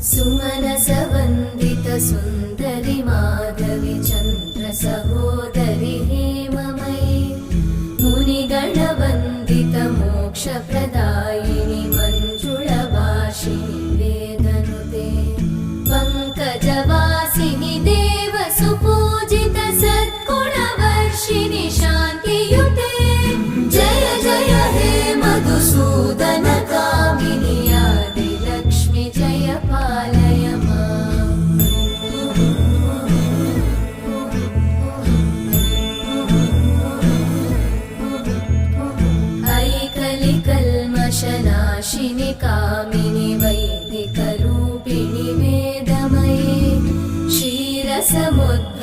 सुमनसवन्दित सुन्दरि माधवि चन्द्र सहोदरि हेममयि मुनिगणवन्दित मोक्षप्रदायिनि मञ्जुळभाषिणि वेदनुते पङ्कजवासिनि देवसुपूजित सद्गुणवर्षिणि शान्तियुते जय जय हे मधुसूदन कामिनि आदिलक्ष्मि जय पालय माम्। ऐकलिकल्मषनाशिनि कामिनि वैदिकरूपिणि वेदमये क्षीरसमुद्र